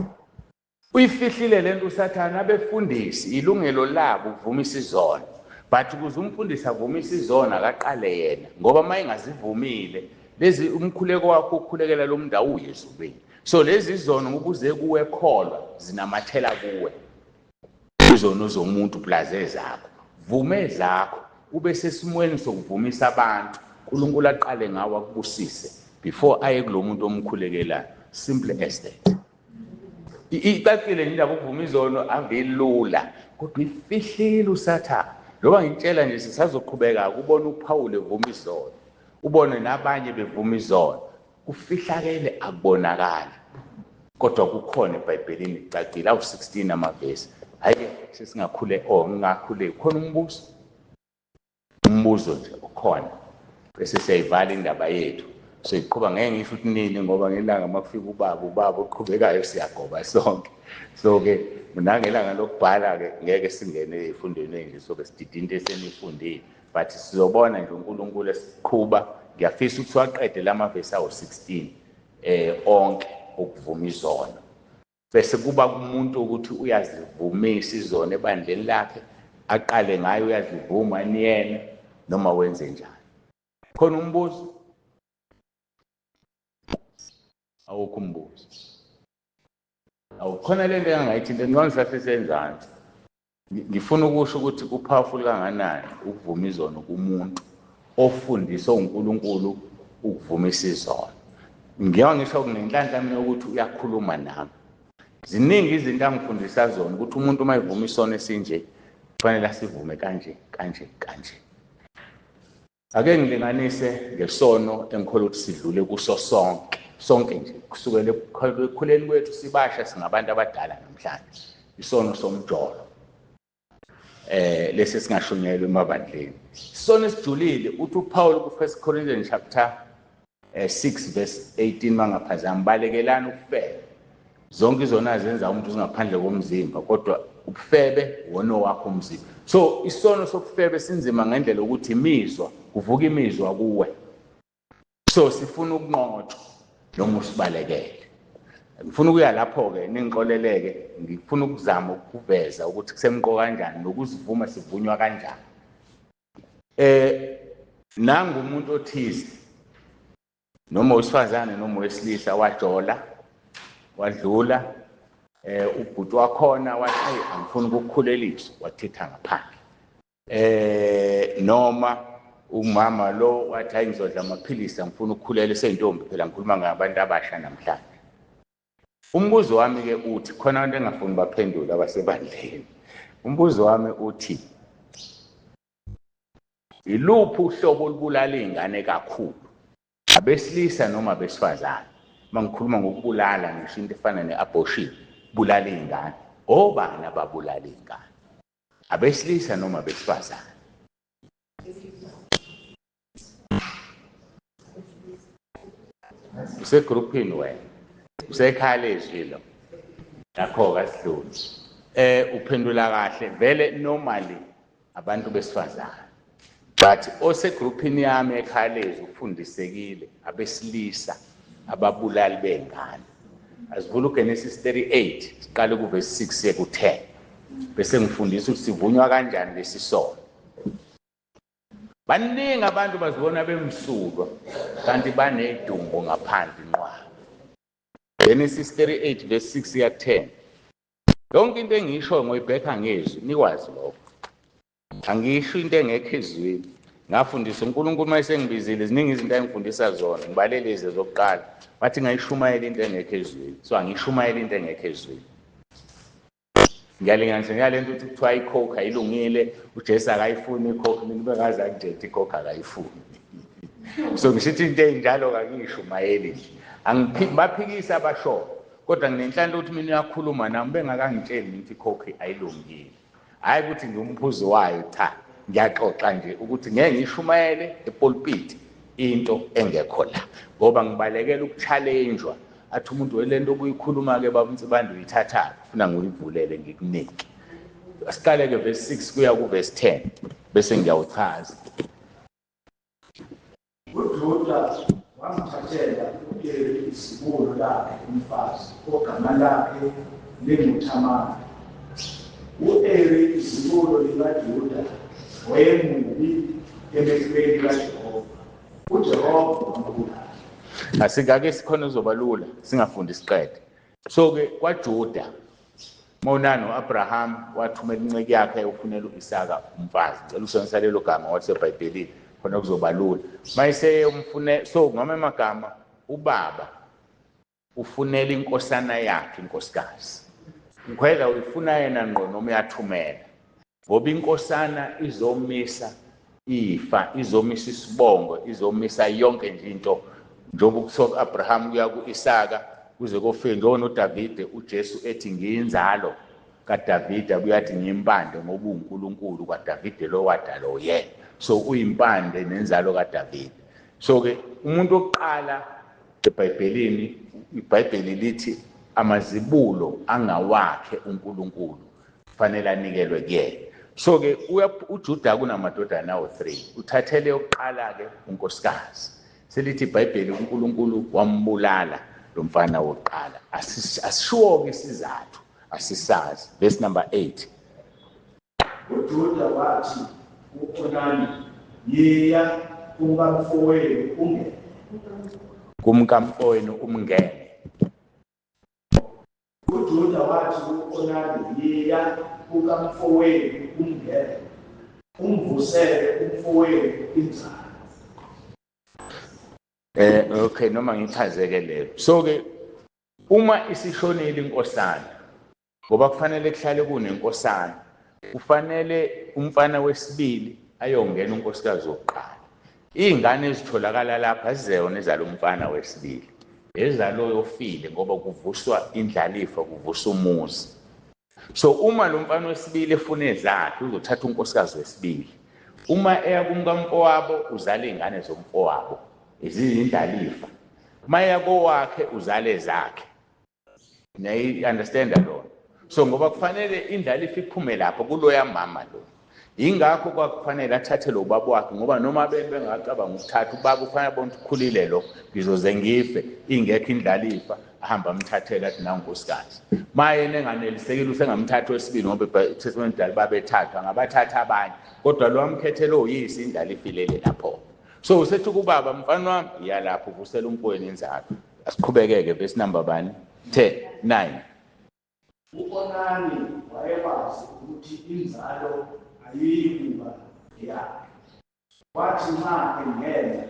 Uyifihlile lento uSathane, abefundisi ilungelo labo ukuvumisa izono, but ukuze umfundisi avumisa izono akaqale yena, ngoba uma engazivumile lezi umkhuleko wakho ukhulekela lo muntu awuye ezulwini. So lezi izono ukuze kuwe kholwa zinamathela kuwe, izono zomuntu plaze zakho, vume zakho, ube sesimweni sokuvumisa abantu, uNkulunkulu aqale ngawe akubusise before aye kulo muntu omkhulekelayo. Simple as that. Icacile nje indaba ukuvuma izono avelula, kodwa ifihlile uSathane. Loba ngitshela nje sisazoqhubeka ukubona uPaul evuma izono, ubone nabanye bevuma izono, kufihlakele akubonakala, kodwa kukhona eBhayibhelini icacile, 16 amavesi. Hayi sesingakhule ngingakhule khona umbuzo nje ukhona, bese siyayivala indaba yethu. So iqhubeka ngeke ngisho ukuthi nini, ngoba ngelanga makufika ubaba oqhubekayo siyagoba sonke. So ke ngelanga lokubhala ke ngeke singene ezifundweni nje, so ke sidida into esenifundile, but sizobona nje uNkulunkulu esiqhuba. Ngiyafisa ukuthi waqede lamavesi awu-16 onke ukuvuma izono, bese kuba kumuntu ukuthi uyazivumisa izono ebandleni lakhe, aqale ngayo uyazivuma niyena noma wenze njani. Khona umbuzo? Awukho umbuzo? Awukhona lento engayithi ngicela sasesenzansi. Ngifuna ukusho ukuthi kupowerful kanganani ukuvuma izono kumuntu ofundiswa uNkulunkulu ukuvumisa izono. Ngiyawa ngisho kunenhlanhla mina ukuthi uyakhuluma nami. Ziningi izinto angifundisa zona ukuthi umuntu uma evuma isono esinje kufanele asivume kanje. Ake ngilinganise ngesono engikholwa ukuthi sidlule kuso sonke nje, kusukela ekukhuleni kwethu sibasha singabantu abadala namhlanje, isono somjolo. Lesi singashunyelwe emabandleni. Isono esijulile uthi uPaul ku1 Corinthians chapter 6 verse 18 mangaphazama, balekelana ukufebe. Zonke izona zenza umuntu zingaphandle komzimba, kodwa ubufebe wona wakho umzimba. So isono sokufebe sinzima ngendlela ukuthi imizwa, kuvuka imizwa kuwe. So sifuna ukunqotshwa noma usibalekele. Ngifuna ukuya lapho ke ningixoleleke, ngifuna ukuzama ukuveza ukuthi kusemqoka kanjani nokuzivuma sivunywa kanjani. Nangu umuntu othize, noma wesifazane noma wesilisa, wajola wadlula, ubhuti wakhona wathi hayi angifuni ukukhuleliswa, wathitha ngaphandle. Noma umama lo wathi hayi ngizodla amaphilisi angifuni ukukhulela sentombi, phela ngikhuluma ngabantu abasha namhlanje. Umbuzo wami ke uthi, khona abantu engafuni baphendula abasebandleni. Umbuzo wami uthi, iluphi uhlobo olubulala izingane kakhulu, abesilisa noma abesifazane? Mangikhuluma ngokubulala ngisho into efana neabortion, bulala izingane. Obani ababulala izingane, abesilisa noma abesifazane? Usegroupini wena, usekhalezwi lo, nakho kasidluli. Uphendula kahle, vele normally abantu besifazane, but osegroupini yami ekhalezi ufundisekile abesilisa ababulali bengane. Asivula uGenesis 38 siqale kuverse 6 siye ku10, bese ngifundisa ukuthi sivunywa kanjani lesi sono. Baningi abantu bazibona bemsulwa kanti banedumbo ngaphandle inqwaba. Genesis 38 verse 6 ya 10. Yonke into engisho ngoyibheka ngezwi, nikwazi lokho. Angisho into engekho ezweni, ngafundisa uNkulunkulu mayesengibizile ziningi izinto engifundisa zona ngibalele lezi zokuqala bathi ngayishumayela into engekho ezweni so angishumayela into engekho ezweni ngiyalinganisa ngiyalento ukuthi kuthiwa icoke ayilungile uJesu akayifuni icoke mina bekazi akujeti icoke akayifuni so ngishithi into enjalo kangishumayeli nje baphikisa abasho kodwa nginenhlanhla ukuthi mina uyakhuluma nami bengakangitsheli ukuthi icoke ayilungile hayi ukuthi ngiumphuzi wayo cha ngiyaxoxa nje ukuthi ngeke ngishumayele epulpit into engekho la ngoba ngibalekela ukuchallengewa athi umuntu welento obuyikhuluma ke baba Mtsibande uyithatha ufuna ngiyivulele ngikunike asiqale ke verse 6 kuya ku verse 10 bese ngiyawuchaza uJuda wamthathela uEri isibulo lakhe umfazi ogama lakhe linguThamari uEri isibulo likaJuda wayemubi emehlweni kaJehova uJehova wambulala asikake sikhona uzobalula singafundi isiqede so ke kwaJuda Monano uAbraham wathumela inceke yakhe ufunela uIsaka umfazi cela usebenzisa lelo gama wathi eBhayibhelini khona kuzobalula mayise umfune so ngome amagama ubaba ufunela inkosana yakhe inkosikazi ukhwela uyifuna yena ngqo noma uyathumela ngoba inkosana izomisa ifa izomisa isibongo izomisa yonke nje into njengoba kusoka Abraham kuya kuIsaka kuze kofike njengo noDavide uJesu ethi ngiyinzalo kaDavide uyathi ngiyimpande ngoba uNkulunkulu kaDavide lo wadala oyena so uyimpande nenzalo kaDavide so ke umuntu oqala eBhayibhelini iBhayibheli lithi amazibulo angawakhe uNkulunkulu kufanele anikelwe kuyena so ke uJuda kunamadodana awu3 uthathele yokuqala ke unkosikazi selithi iBhayibheli uNkulunkulu wambulala lo mfana wokuqala asishuwo ke isizathu asisazi verse number 8 uJuda wathi uOnani yiya kumkamfowenu ungene kumkamfowenu umngene uJuda wathi uOnani yiya kumkamfowenu ungene umvusele umfowenu inzalo okay noma ngichazeke leyo so ke uma isishonile inkosana ngoba kufanele kuhlale kunenkosana kufanele umfana wesibili ayongena unkosikazi wokuqala izingane ezitholakala lapha zizeyona ezalo umfana wesibili ezalo yofile ngoba kuvuswa indlalifa kuvuswa umuzi so uma lo mfana wesibili efuna ezakhe uzothatha unkosikazi wesibili uma eya kumkamfowabo uzala izingane zomfowabo izindlalifa maya kowakhe uzale zakhe nayi understand lo so ngoba kufanele indlalifa iphume lapha kuloya mama lo ingakho kwakufanele athathe lo baba wakhe ngoba noma bengacabanga ukuthatha ubaba ufanele bonke ukhulile lo ngizoze ngife ingekho indlalifa ahamba amthathela athi nankosikazi maye nenganelisekile usengamthatha wesibili ngoba iTestament dala babethatha ngabathatha abanye kodwa lo amkhethele oyisi indlalifa ilele lapho so usethi kubaba mfana wami iyalapho uvusela umfowenu inzalo asiqhubekeke verse number 9 uOnani wayekwazi ukuthi inzalo ayikuba yakhe wathi ma engena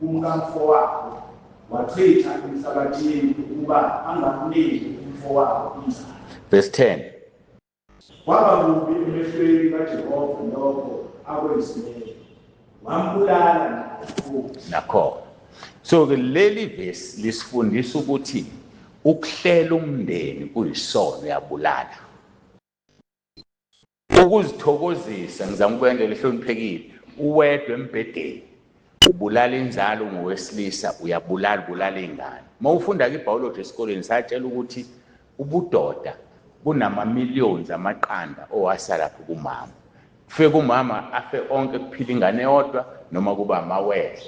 kumkamfowabo wachitha emhlabathini ukuba angamniki umfowabo inzalo verse 10 kwaba kubi emehlweni kaJehova lokho akwenzileyo wambulala nakho so ke leli verse lisifundisa ukuthi ukuhlela umndeni kuyisono yabulala ukuzithokozisa ngizama ukwendela ehloniphekile uwedwe embhedeni ubulala inzalo ngowesilisa ubulala ingane mawufunda ke iBiology esikoleni satshela ukuthi ubudoda bunama-millions amaqanda owasala lapho kumama kufike kumama afe onke kuphila ingane yodwa noma kuba amawele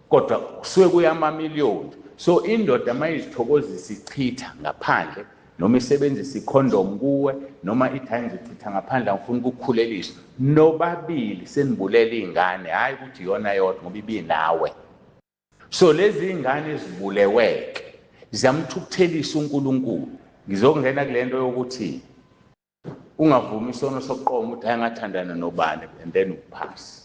kodwa kusuke kuyama-millions so indoda mayizithokozisa ichitha ngaphandle noma isebenzisa ikhondom kuwe noma ithanze ichitha ngaphandle ngifuna ukukhuleliswa nobabili senibulela izingane hayi ukuthi yona yodwa ngoba ibinawe so lezi izingane ezibuleweke ziyamthukuthelisa uNkulunkulu ngizokungena kulento yokuthi ungavumi isono sokuqoma ukuthi hayi ngathandana nobani and then uphasi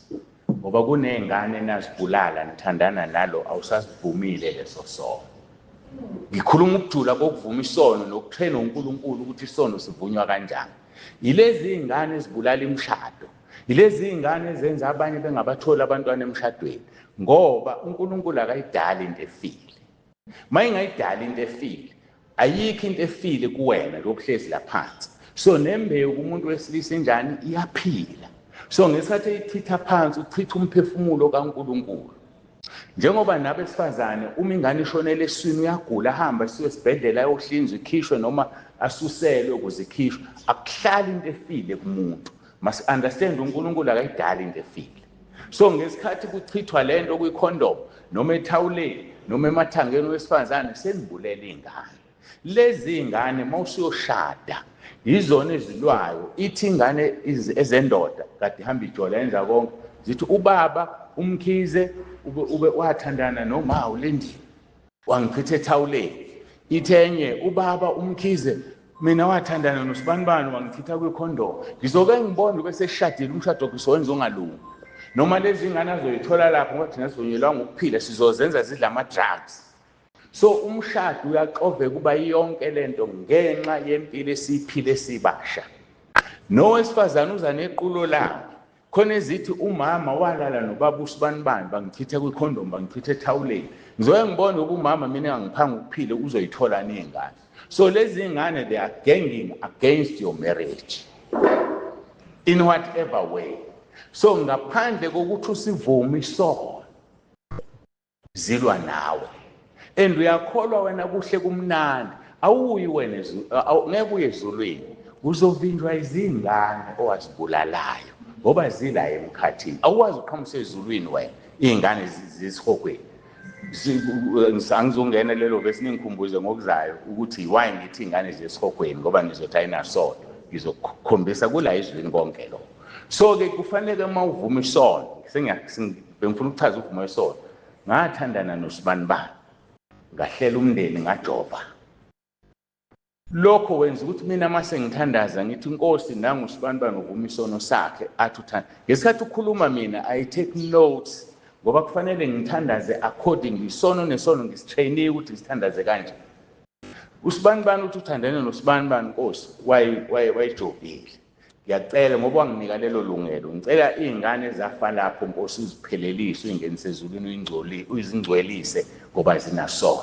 ngoba kunezingane nazibulala nithandana nalo awusasivumile leso sono. Ngikhuluma ukujula kokuvuma isono nokutrain uNkulunkulu ukuthi isono sivunywa kanjani. Yilezi izingane ezibulala imishado, yilezi izingane ezenza abanye bengabathola abantwana emshadweni, ngoba uNkulunkulu akayidali into efile. Mayingayidali into efile, ayikho into efile kuwena lokuhlezi laphansi. So nembewu kumuntu wesilisa enjani iyaphila. So ngesikhathi ichitha phansi uchitha umphefumulo kaNkulunkulu. Njengoba nabesifazane uma ingane ishonele eswini uyagula ahamba siwe esibhedlela ayohlinzwa ikhishwe noma asuselwe ukuze ikhishwe, akuhlali into efile kumuntu. Must understand uNkulunkulu akayidali into efile. So ngesikhathi kuchithwa lento kuyikhondom noma ethawuleni noma emathangeni wesifazane senibulela ingane. Lezi ingane mawusiyoshada izona ezilwayo, ithi ingane ezendoda kade ihamba ijola yenza konke, zithi ubaba umkhize ube wathandana noma ulendini wangichitha ethawuleni. Ithenye ubaba umkhize mina wathandana nosibanibani wangichitha kwikhondom. Ngizoke ngibone bese shadile umshado kusowenza ongalungi. Noma lezi ingane azoyithola lapho ngoba thina sivunyelwa ngokuphila sizozenza zidla ama-drugs. So umshado uyaxoveka kuba yonke lento ngenxa yempilo esiphile sibasha. Nowesifazane uza nequlo lakhe khona ezithi umama walala nobaba usibanibani bangichitha kwikhondom bangichitha ethawuleni. Ngizoke ngibone ubumama mina ngiphanga ukuphila uzoyithola nengane. So lezi ingane they are ganging against your marriage in whatever way. So ngaphandle kokuthi usivume isono zilwa nawe. And uyakholwa wena kuhle kumnandi awuyi wena ngeke uye ezulwini uzovinjwa izingane owazibulalayo ngoba zila emkhathini. Awuwazi uqhamusa ezulwini wena izingane zisihogweni. Angizongena lelo vesi ningikhumbuze ngokuzayo ukuthi why ngithi izingane zisihogweni ngoba ngizothi ayinasono ngizokukhombisa kula izulwini konke lo. So ke kufanele mawuvuma isono bengifuna ukuchaza uvuma isono. Ngathandana nosibanibani ngahlela umndeni ngajova. Lokho wenza ukuthi mina mase ngithandaza ngithi Nkosi nangu usibanibani uvuma isono sakhe athi uthanda. Ngesikhathi ukhuluma mina I take notes ngoba kufanele ngithandaze according isono nesono ngisitrainile ukuthi ngithandaze kanje. Usibanibani uthi uthandane nosibanibani Nkosi wayijobile. Ngiyacela ngoba wanginika lelo lungelo ngicela izingane ezafa lapho Nkosi uziphelelise uyingenise ezulwini uyizingcwelise ngoba zinasono.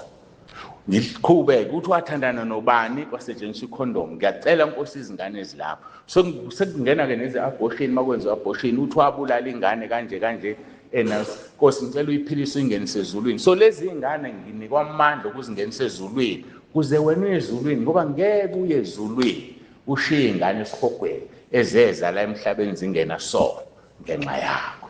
Ngiqhubeke uthi wathandana nobani kwasetshenziswa ikhondom. Ngiyacela Nkosi izingane ezilapho. So sekungena ke neze abortion makwenza abortion uthi wabulala ingane kanje Nkosi ngicela uyiphilise uyingenise ezulwini. So lezi ingane nginikwa amandla ukuzingenisa ezulwini kuze wena ezulwini ngoba ngeke uye ezulwini ushiye ingane esihogweni ezeza la emhlabeni zingena sono ngenxa yakho.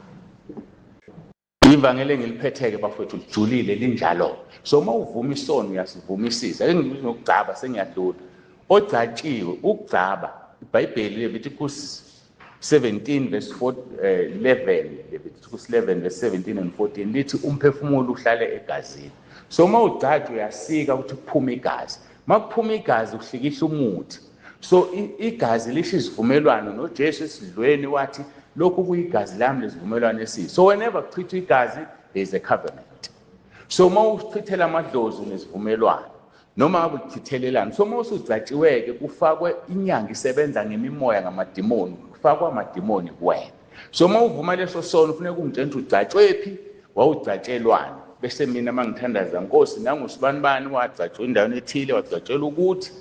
Ivangeli engiliphetheke bafowethu lijulile linjalo. So mawuvuma isono uyasivumisisa. Engizokugcaba sengiyadlula. Ogcatshiwe ukugcaba iBhayibheli Leviticus 17 verse 11 Leviticus 11 verse 17 and 14 lithi umphefumulo uhlale egazini. So mawugcatshwa uyasika ukuthi kuphume igazi. Makuphuma igazi uhlikihla umuthi. So igazi lisho isivumelwano noJesu esidlweni wathi lokhu kuyigazi lami lesivumelwano esisi. So whenever kuchithwa igazi there is a covenant. So mawuchithela amadlozi nesivumelwano noma ngabe kuchithelelana. So mawusugcatshiweke kufakwe inyanga isebenza ngemimoya ngamadimoni, kufakwa amadimoni kuwena. So mawuvuma leso sono kufanele kungitshela ugcatshwephi wawugcatshelwana. Bese mina mangithandaza Nkosi nangu usibanibani wagcatshwa endaweni ethile wagcatshela ukuthi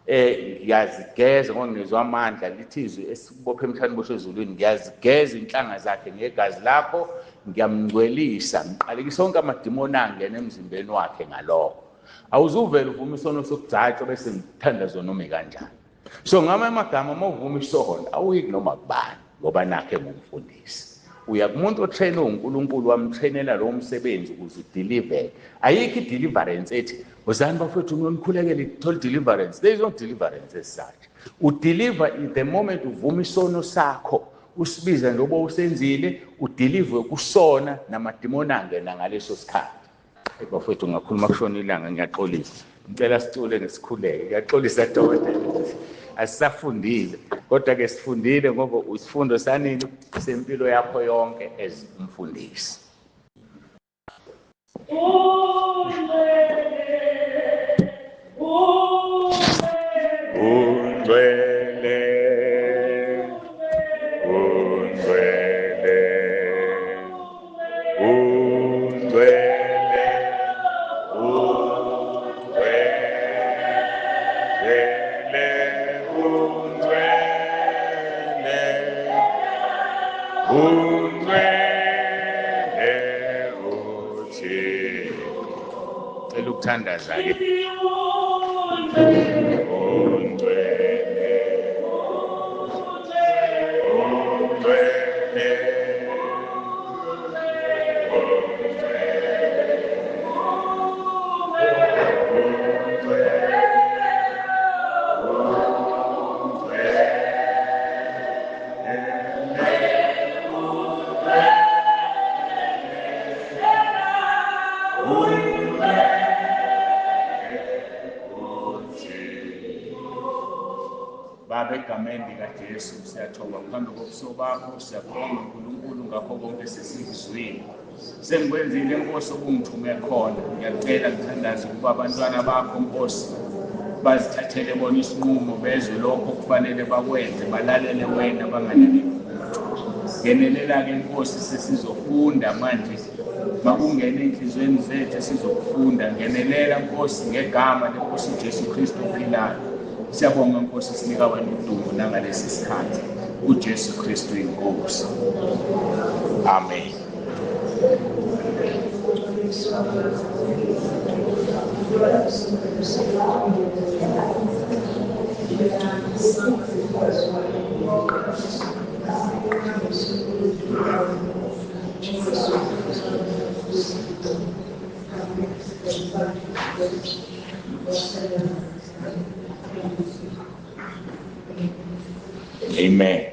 ngiyazigeza ngoba ngizwa amandla lithizwe esibophe emhlabeni boshezulwini ngiyazigeza inhlanga zakhe ngegazi lakho ngiyamngcwelisa ngiqalekisa sonke amadimoni angena emzimbeni wakhe ngalokho. Awuzuvela uvuma isono sokugcatshwa bese ngithandaza noma kanjani. So ngama amagama mawuvuma isono awuyi noma kubani ngoba nakhe ngumfundisi. Uya kumuntu otrainwe uNkulunkulu wamtrainela lo msebenzi ukuze udeliver. Ayikho deliverance ethi wozani bafethu ngiyonikhulekela ithola deliverance. There is no deliverance as such. Udeliver in the moment uvuma isono sakho usibiza njengoba usenzile udeliver kusona namadimoni angena ngaleso sikhathi. Bafethu ngakhuluma kushona ilanga ngiyaxolisa. Ngicela sicule ngesikhuleke. Ngiyaxolisa dokotela. asisafundile kodwa ke sifundile ngoba isifundo sanini sempilo yakho yonke as umfundisi. Elukuthandaza ke Baba egameni likaJesu siyathoba phambi kobuso bakho, siyabonga uNkulunkulu ngakho konke sesikuzwile. Sengikwenzile Nkosi obungithume khona. Ngiyacela ngithandaze ukuba abantwana bakho Nkosi bazithathele bona isinqumo bezwe lokho kufanele bakwenze, balalele wena bangalaleli umuntu. Ngenelela-ke Nkosi sesizofunda manje, makungena enhlizweni zethu sizokufunda. Ngenelela Nkosi ngegama leNkosi uJesu Kristu ophilayo. Siyabonga Nkosi, sinika wena udumo nangalesi sikhathi uJesu Kristu inkosi. Amen. Amen.